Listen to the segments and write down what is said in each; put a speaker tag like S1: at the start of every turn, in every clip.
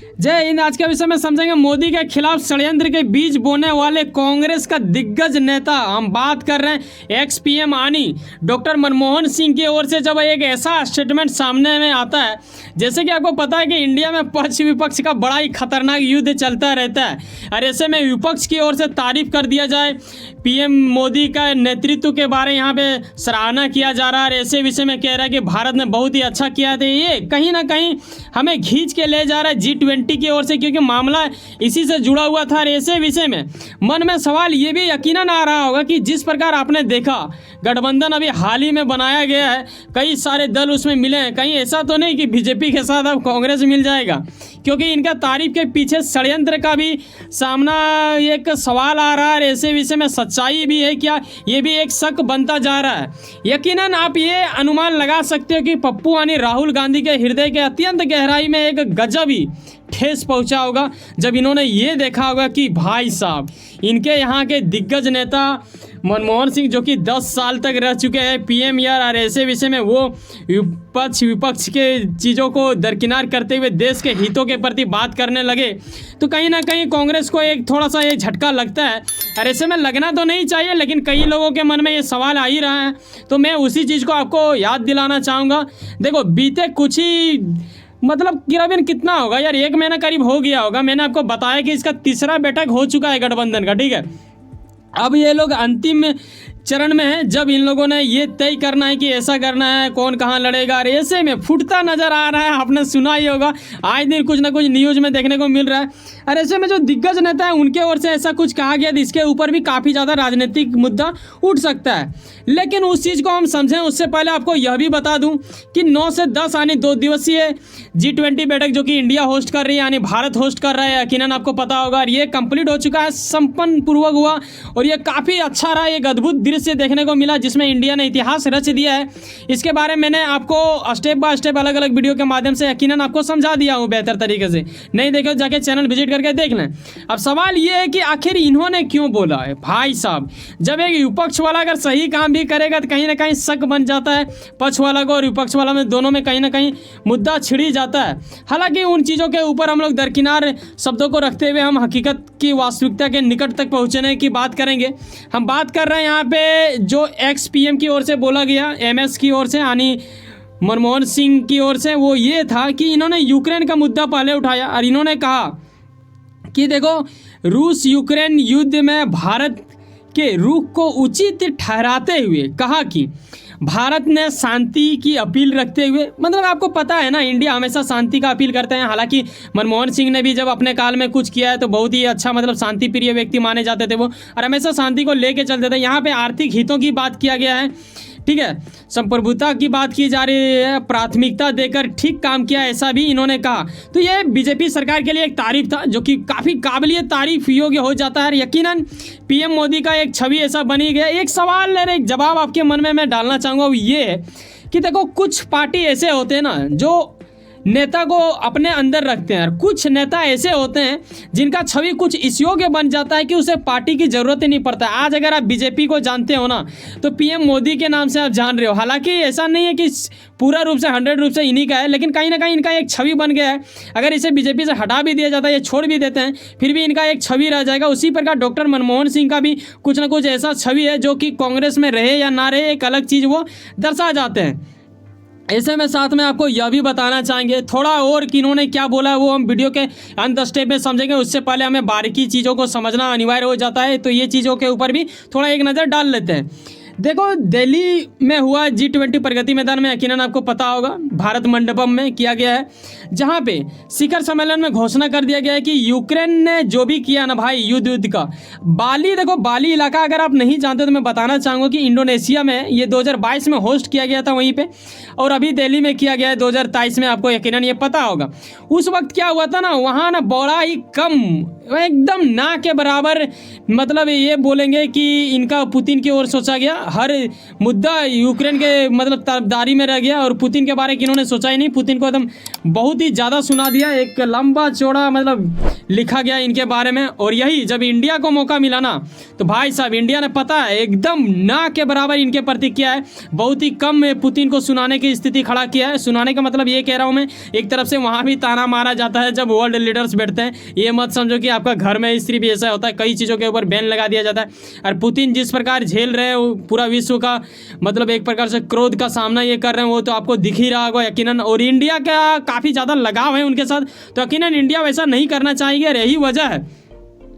S1: जय हिंद। आज के विषय में समझेंगे मोदी के खिलाफ षड्यंत्र के बीज बोने वाले कांग्रेस का दिग्गज नेता। हम बात कर रहे हैं एक्स पीएम यानी डॉक्टर मनमोहन सिंह की ओर से जब एक ऐसा स्टेटमेंट सामने में आता है, जैसे कि आपको पता है कि इंडिया में पक्ष विपक्ष का बड़ा ही खतरनाक युद्ध चलता रहता है और ऐसे में विपक्ष की ओर से तारीफ कर दिया जाए, पीएम मोदी का नेतृत्व के बारे में यहाँ पे सराहना किया जा रहा है और ऐसे विषय में कह रहा है कि भारत ने बहुत ही अच्छा किया था। ये कहीं ना कहीं हमें खींच के ले जा रहा है G20 की ओर से, क्योंकि मामला इसी से जुड़ा हुआ था। और ऐसे विषय में मन में सवाल ये भी यकीनन आ रहा होगा कि जिस प्रकार आपने देखा गठबंधन अभी हाल ही में बनाया गया है, कई सारे दल उसमें मिले हैं, कहीं ऐसा तो नहीं कि बीजेपी के साथ अब कांग्रेस मिल जाएगा, क्योंकि इनका तारीफ के पीछे षड्यंत्र का भी सामना एक सवाल आ रहा है। ऐसे विषय में सच्चाई भी है क्या, ये भी एक शक बनता जा रहा है। यकीनन आप ये अनुमान लगा सकते हो कि पप्पू यानी राहुल गांधी के हृदय के अत्यंत गहराई में एक गजब ही ठेस पहुंचा होगा जब इन्होंने ये देखा होगा कि भाई साहब इनके यहाँ के दिग्गज नेता मनमोहन सिंह, जो कि 10 साल तक रह चुके हैं पीएम यार, और ऐसे विषय में वो विपक्ष के चीज़ों को दरकिनार करते हुए देश के हितों के प्रति बात करने लगे, तो कहीं ना कहीं कांग्रेस को एक थोड़ा सा ये झटका लगता है। और ऐसे में लगना तो नहीं चाहिए, लेकिन कई लोगों के मन में ये सवाल आ ही रहा है, तो मैं उसी चीज़ को आपको याद दिलाना चाहूँगा। देखो बीते कुछ ही मतलब किराबिन कितना होगा यार, 1 महीना करीब हो गया होगा, मैंने आपको बताया कि इसका तीसरा बैठक हो चुका है गठबंधन का, ठीक है। अब ये लोग अंतिम चरण में है, जब इन लोगों ने ये तय करना है कि ऐसा करना है, कौन कहाँ लड़ेगा, और ऐसे में फूटता नजर आ रहा है। आपने सुना ही होगा, आज दिन कुछ ना कुछ न्यूज़ में देखने को मिल रहा है। और ऐसे में जो दिग्गज नेता है उनके ओर से ऐसा कुछ कहा गया, तो इसके ऊपर भी काफ़ी ज़्यादा राजनीतिक मुद्दा उठ सकता है। लेकिन उस चीज़ को हम समझें उससे पहले आपको यह भी बता दूँ कि 9 से 10 यानी 2 दिवसीय G20 बैठक जो कि इंडिया होस्ट कर रही है यानी भारत होस्ट कर रहा है, यकीनन आपको पता होगा, और ये कंप्लीट हो चुका है, संपन्न पूर्वक हुआ, और ये काफ़ी अच्छा रहा। एक अद्भुत दृश्य देखने को मिला जिसमें इंडिया ने इतिहास रच दिया है। इसके बारे में मैंने आपको स्टेप बाय स्टेप अलग अलग वीडियो के माध्यम से यकीनन आपको समझा दिया हूँ बेहतर तरीके से। नहीं देखो जाके चैनल विजिट करके देख लें। अब सवाल ये है कि आखिर इन्होंने क्यों बोला है। भाई साहब, जब एक विपक्ष वाला अगर सही काम भी करेगा तो कहीं ना कहीं शक बन जाता है पक्ष वाला को, और विपक्ष वाला में दोनों में कहीं ना कहीं मुद्दा छिड़ी जाता है। हालांकि उन चीज़ों के ऊपर हम लोग दरकिनार शब्दों को रखते हुए हम हकीकत की वास्तविकता के निकट तक पहुँचने की बात करेंगे। हम बात कर रहे हैं यहाँ पे जो एक्स पीएम की ओर से बोला गया, एमएस की ओर से यानी मनमोहन सिंह की ओर से, वो ये था कि इन्होंने यूक्रेन का मुद्दा पहले उठाया और इन्होंने कहा कि देखो रूस यूक्रेन युद्ध में भारत के रुख को उचित ठहराते हुए कहा कि भारत ने शांति की अपील रखते हुए, मतलब आपको पता है ना इंडिया हमेशा शांति का अपील करते हैं। हालांकि मनमोहन सिंह ने भी जब अपने काल में कुछ किया है तो बहुत ही अच्छा मतलब शांति प्रिय व्यक्ति माने जाते थे वो, और हमेशा शांति को लेके चलते थे। यहाँ पे आर्थिक हितों की बात किया गया है, ठीक है, संप्रभुता की बात की जा रही है, प्राथमिकता देकर ठीक काम किया, ऐसा भी इन्होंने कहा। तो ये बीजेपी सरकार के लिए एक तारीफ था जो कि काफ़ी काबिलियत तारीफ योग्य हो जाता है। यकीनन पीएम मोदी का एक छवि ऐसा बनी गया। एक सवाल और एक जवाब आपके मन में मैं डालना चाहूँगा, वो ये है कि देखो कुछ पार्टी ऐसे होते हैं ना जो नेता को अपने अंदर रखते हैं, और कुछ नेता ऐसे होते हैं जिनका छवि कुछ इस योग्य बन जाता है कि उसे पार्टी की ज़रूरत ही नहीं पड़ता। आज अगर आप बीजेपी को जानते हो ना तो पीएम मोदी के नाम से आप जान रहे हो। हालांकि ऐसा नहीं है कि पूरा रूप से 100 रूप से इन्हीं का है, लेकिन कहीं ना कहीं इनका एक छवि बन गया है। अगर इसे बीजेपी से हटा भी दिया जाता है या छोड़ भी देते हैं फिर भी इनका एक छवि रह जाएगा। उसी प्रकार डॉक्टर मनमोहन सिंह का भी कुछ ना कुछ ऐसा छवि है जो कि कांग्रेस में रहे या ना रहे एक अलग चीज़ वो दर्शा जाते हैं। ऐसे में साथ में आपको यह भी बताना चाहेंगे थोड़ा और कि इन्होंने क्या बोला है वो हम वीडियो के अंत स्टेप में समझेंगे। उससे पहले हमें बारीकी चीज़ों को समझना अनिवार्य हो जाता है, तो ये चीज़ों के ऊपर भी थोड़ा एक नज़र डाल लेते हैं। देखो दिल्ली में हुआ G20 प्रगति मैदान में, यकीनन आपको पता होगा भारत मंडपम में किया गया है, जहाँ पे शिखर सम्मेलन में घोषणा कर दिया गया है कि यूक्रेन ने जो भी किया ना भाई युद्ध का, बाली, देखो बाली इलाका अगर आप नहीं जानते तो मैं बताना चाहूँगा कि इंडोनेशिया में ये 2022 में होस्ट किया गया था वहीं पे, और अभी दिल्ली में किया गया है 2023 में, आपको यकीनन ये पता होगा। उस वक्त क्या हुआ था ना, वहाँ ना बड़ा ही कम, एकदम ना के बराबर, मतलब ये बोलेंगे कि इनका पुतिन की ओर सोचा गया, हर मुद्दा यूक्रेन के मतलब तरफदारी में रह गया, और पुतिन के बारे में इन्होंने सोचा ही नहीं। पुतिन को एकदम बहुत ही ज़्यादा सुना दिया, एक लंबा चौड़ा मतलब लिखा गया इनके बारे में। और यही जब इंडिया को मौका मिला ना तो भाई साहब इंडिया ने पता है एकदम ना के बराबर इनके प्रति किया है। बहुत ही कम में पुतिन को सुनाने की स्थिति खड़ा किया है। सुनाने का मतलब ये कह रहा हूँ मैं, एक तरफ से वहाँ भी ताना मारा जाता है जब वर्ल्ड लीडर्स बैठते हैं, ये मत समझो कि आपका घर में स्त्री भी ऐसा होता है, कई चीज़ों के ऊपर बैन लगा दिया जाता है। और पुतिन जिस प्रकार झेल रहे हैं पूरा विश्व का मतलब एक प्रकार से क्रोध का सामना ये कर रहे हैं, वो तो आपको दिख ही रहा होगा यकीनन। और इंडिया का काफ़ी ज़्यादा लगाव है उनके साथ, तो यकीनन इंडिया वैसा नहीं करना चाहिए। और यही वजह है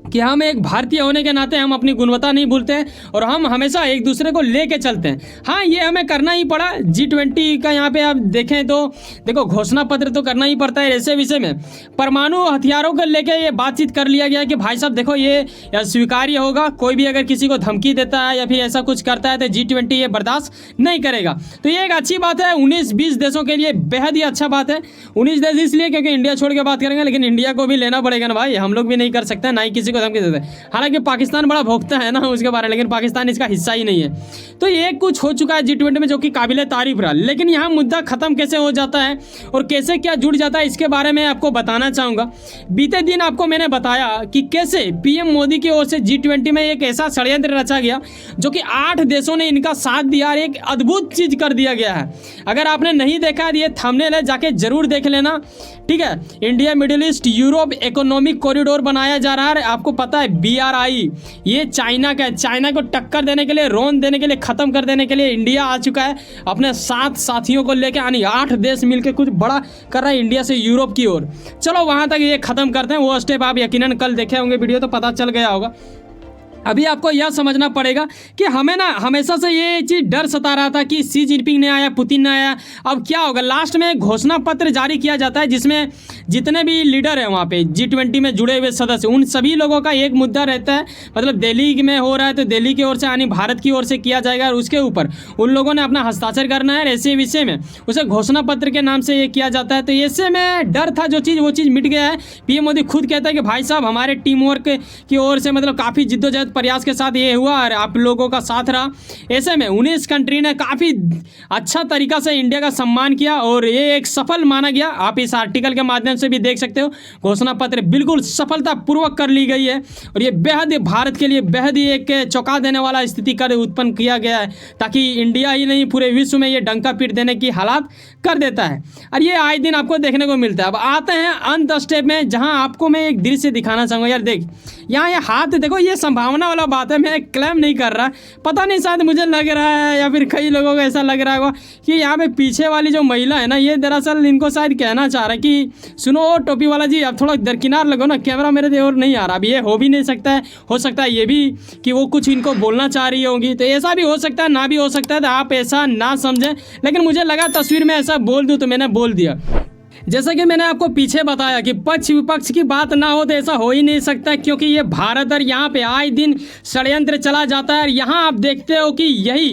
S1: कि हम एक भारतीय होने के नाते हम अपनी गुणवत्ता नहीं भूलते हैं और हम हमेशा एक दूसरे को लेके चलते हैं। हाँ, ये हमें करना ही पड़ा। G20 का यहाँ पे आप देखें तो देखो घोषणा पत्र तो करना ही पड़ता है ऐसे विषय में। परमाणु हथियारों को लेके ये बातचीत कर लिया गया कि भाई साहब देखो ये स्वीकार्य होगा, कोई भी अगर किसी को धमकी देता है या फिर ऐसा कुछ करता है तो G20 ये बर्दाश्त नहीं करेगा। तो ये एक अच्छी बात है 19-20 देशों के लिए, बेहद ही अच्छा बात है। 19 देश इसलिए क्योंकि इंडिया छोड़ के बात करेंगे, लेकिन इंडिया को भी लेना पड़ेगा ना भाई, हम लोग भी नहीं कर सकते, ना ही किसी को धमकी देते हैं। हालांकि पाकिस्तान बड़ा भोगता है ना उसके बारे में, लेकिन पाकिस्तान इसका हिस्सा ही नहीं है। तो ये कुछ हो चुका है G20 में जो कि काबिले तारीफ रहा। लेकिन यहाँ मुद्दा खत्म कैसे हो जाता है और कैसे क्या जुड़ जाता है इसके बारे में आपको बताना चाहूँगा। बीते दिन आपको मैंने बताया कि कैसे PM मोदी की ओर से G20 में एक ऐसा षड्यंत्र रचा गया जो कि 8 देशों ने इनका साथ दिया और एक अद्भुत चीज कर दिया गया है। अगर आपने नहीं देखा है ये थंबनेल है, जाके जरूर देख लेना, ठीक है। India middle east Europe economic corridor बनाया जा रहा है। आपको पता है BRI ये चाइना का है। चाइना को टक्कर देने के लिए, रोन देने के लिए, खत्म कर देने के लिए इंडिया आ चुका है अपने 7 साथियों को लेकर, यानी 8 देश मिलकर कुछ बड़ा कर रहा है इंडिया से यूरोप की ओर। चलो वहां तक ये खत्म करते हैं, वो स्टेप आप यकीनन कल देखे होंगे वीडियो तो पता चल गया होगा। अभी आपको यह समझना पड़ेगा कि हमें ना हमेशा से ये चीज़ डर सता रहा था कि शी जिनपिंग ने आया, पुतिन ने आया, अब क्या होगा। लास्ट में घोषणा पत्र जारी किया जाता है जिसमें जितने भी लीडर हैं वहाँ पे G20 में जुड़े हुए सदस्य, उन सभी लोगों का एक मुद्दा रहता है। मतलब दिल्ली में हो रहा है तो दिल्ली की ओर से यानी भारत की ओर से किया जाएगा और उसके ऊपर उन लोगों ने अपना हस्ताक्षर करना है। ऐसे विषय में उसे घोषणा पत्र के नाम से ये किया जाता है। तो ऐसे में डर था जो चीज़, वो चीज़ मिट गया है। PM मोदी खुद कहता है कि भाई साहब हमारे टीम वर्क की ओर से मतलब काफ़ी जिद्दोजहद प्रयास के साथ ये हुआ और आप लोगों का साथ रहा। ऐसे में 19 कंट्री ने काफ़ी अच्छा तरीका से इंडिया का सम्मान किया और ये एक सफल माना गया। आप इस आर्टिकल के माध्यम से भी देख सकते हो, घोषणा पत्र बिल्कुल सफलतापूर्वक कर ली गई है और ये बेहद भारत के लिए बेहद ही एक चौंका देने वाला स्थिति कर उत्पन्न किया गया है, ताकि इंडिया ही नहीं पूरे विश्व में ये डंका पीट देने की हालात कर देता है। और ये आए दिन आपको देखने को मिलता है। अब आते हैं अंत स्टेप में, जहां आपको मैं एक दृश्य दिखाना चाहूँगा। यार देख यहाँ ये हाथ देखो, ये संभावना वाला बात है, मैं क्लेम नहीं कर रहा, पता नहीं शायद मुझे लग रहा है या फिर कई लोगों को ऐसा लग रहा होगा कि यहाँ पे पीछे वाली जो महिला है ना, ये दरअसल इनको शायद कहना चाह रहा है कि सुनो टोपी वाला जी अब थोड़ा दरकिनार लगो ना, कैमरा मेरे देर नहीं आ रहा। अब ये हो भी नहीं सकता है, हो सकता है ये भी कि वो कुछ इनको बोलना चाह रही होंगी, तो ऐसा भी हो सकता है, ना भी हो सकता है, तो आप ऐसा ना समझें। लेकिन मुझे लगा तस्वीर में ऐसा बोल दूँ तो मैंने बोल दिया। जैसा कि मैंने आपको पीछे बताया कि पक्ष विपक्ष की बात ना हो तो ऐसा हो ही नहीं सकता, क्योंकि ये भारत और यहाँ पे आए दिन षड्यंत्र चला जाता है। और यहाँ आप देखते हो कि यही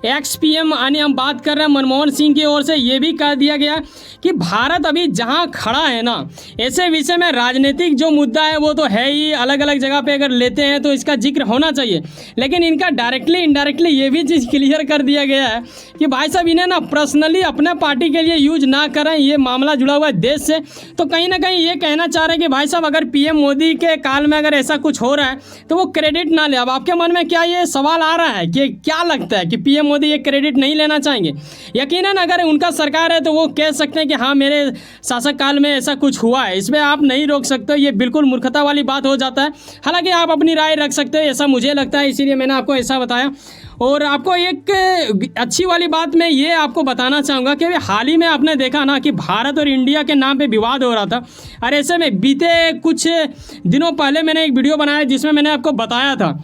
S1: XPM यानी हम बात कर रहे हैं मनमोहन सिंह की ओर से ये भी कह दिया गया कि भारत अभी जहाँ खड़ा है ना, ऐसे विषय में राजनीतिक जो मुद्दा है वो तो है ही, अलग अलग जगह पे अगर लेते हैं तो इसका जिक्र होना चाहिए, लेकिन इनका डायरेक्टली इनडायरेक्टली ये भी चीज़ क्लियर कर दिया गया है कि भाई साहब इन्हें ना पर्सनली अपने पार्टी के लिए यूज ना करें, ये मामला जुड़ा हुआ है देश से। तो कहीं ना कहीं ये कहना चाह रहे हैं कि भाई साहब अगर PM मोदी के काल में अगर ऐसा कुछ हो रहा है तो वो क्रेडिट ना ले। अब आपके मन में क्या ये सवाल आ रहा है कि क्या लगता है कि PM मोदी ये क्रेडिट नहीं लेना चाहेंगे? यकीनन अगर उनका सरकार है तो वो कह सकते हैं कि हाँ मेरे शासक काल में ऐसा कुछ हुआ है, इसमें आप नहीं रोक सकते, ये बिल्कुल मूर्खता वाली बात हो जाता है। हालांकि आप अपनी राय रख सकते हो, ऐसा मुझे लगता है, इसीलिए मैंने आपको ऐसा बताया। और आपको एक अच्छी वाली बात मैं ये आपको बताना चाहूँगा कि हाल ही में आपने देखा ना कि भारत और इंडिया के नाम पे विवाद हो रहा था। और ऐसे में बीते कुछ दिनों पहले मैंने एक वीडियो बनाया जिसमें मैंने आपको बताया था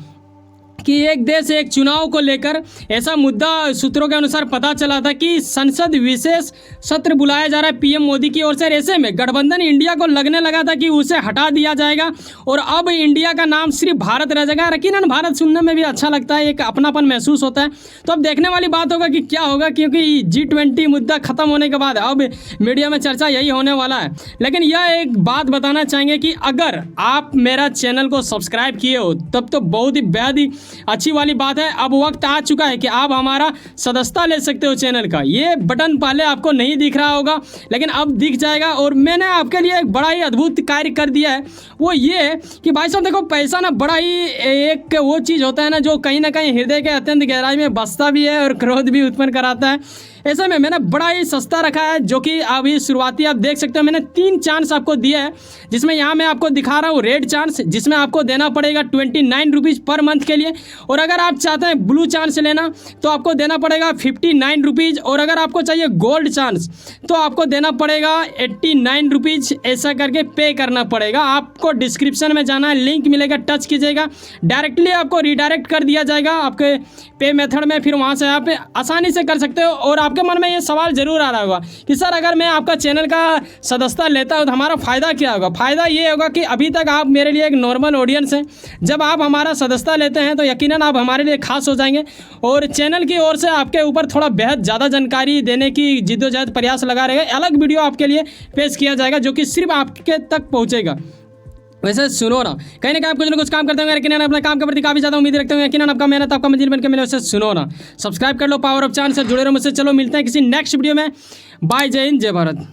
S1: कि एक देश एक चुनाव को लेकर ऐसा मुद्दा सूत्रों के अनुसार पता चला था कि संसद विशेष सत्र बुलाया जा रहा है PM मोदी की ओर से। ऐसे में गठबंधन इंडिया को लगने लगा था कि उसे हटा दिया जाएगा और अब इंडिया का नाम सिर्फ भारत रह जाएगा। यकीनन भारत सुनने में भी अच्छा लगता है, एक अपनापन महसूस होता है। तो अब देखने वाली बात होगा कि क्या होगा, क्योंकि G20 मुद्दा खत्म होने के बाद अब मीडिया में चर्चा यही होने वाला है। लेकिन यह एक बात बताना चाहेंगे कि अगर आप मेरा चैनल को सब्सक्राइब किए हो तब तो बहुत ही बेहद ही अच्छी वाली बात है। अब वक्त आ चुका है कि आप हमारा सदस्यता ले सकते हो चैनल का। ये बटन पहले आपको नहीं दिख रहा होगा, लेकिन अब दिख जाएगा। और मैंने आपके लिए एक बड़ा ही अद्भुत कार्य कर दिया है, वो ये कि भाई साहब देखो, पैसा ना बड़ा ही एक वो चीज़ होता है ना, जो कहीं ना कहीं हृदय के अत्यंत गहराई में बसता भी है और क्रोध भी उत्पन्न कराता है। ऐसे में मैंने बड़ा ही सस्ता रखा है, जो कि अभी शुरुआती आप देख सकते हो। मैंने 3 चांस आपको दिया है, जिसमें यहाँ मैं आपको दिखा रहा हूँ रेड चांस, जिसमें आपको देना पड़ेगा 29 रुपीज़ पर मंथ के लिए। और अगर आप चाहते हैं ब्लू चांस लेना तो आपको देना पड़ेगा 59 रुपीज़। और अगर आपको चाहिए गोल्ड चांस तो आपको देना पड़ेगा 89 रुपीज़। ऐसा करके पे करना पड़ेगा। आपको डिस्क्रिप्शन में जाना है, लिंक मिलेगा, टच कीजिएगा, डायरेक्टली आपको रिडायरेक्ट कर दिया जाएगा आपके पे मेथड में। फिर वहाँ से आप आसानी से कर सकते हो। और आपके मन में ये सवाल जरूर आ रहा होगा कि सर अगर मैं आपका चैनल का सदस्यता लेता हूँ तो हमारा फ़ायदा क्या होगा। फ़ायदा ये होगा कि अभी तक आप मेरे लिए एक नॉर्मल ऑडियंस हैं। जब आप हमारा सदस्यता लेते हैं तो यकीनन आप हमारे लिए खास हो जाएंगे। और चैनल की ओर से आपके ऊपर थोड़ा बेहद ज़्यादा जानकारी देने की जिद्दोजहद प्रयास लगा रहेगा। अलग वीडियो आपके लिए पेश किया जाएगा, जो कि सिर्फ आपके तक पहुँचेगा। वैसे सुनो ना, कहीं ना कहीं आप कुछ ना कुछ काम करते होंगे, लेकिन अपने काम के प्रति काफ़ी ज़्यादा उम्मीद रखते होंगे। यकीनन आपका मेहनत आपका मंजिल बन के मिले। वैसे सुनो ना, सब्सक्राइब कर लो, पावर ऑफ चांस से जुड़े रहो मुझसे। चलो मिलते हैं किसी नेक्स्ट वीडियो में। बाय, जय हिंद, जय भारत।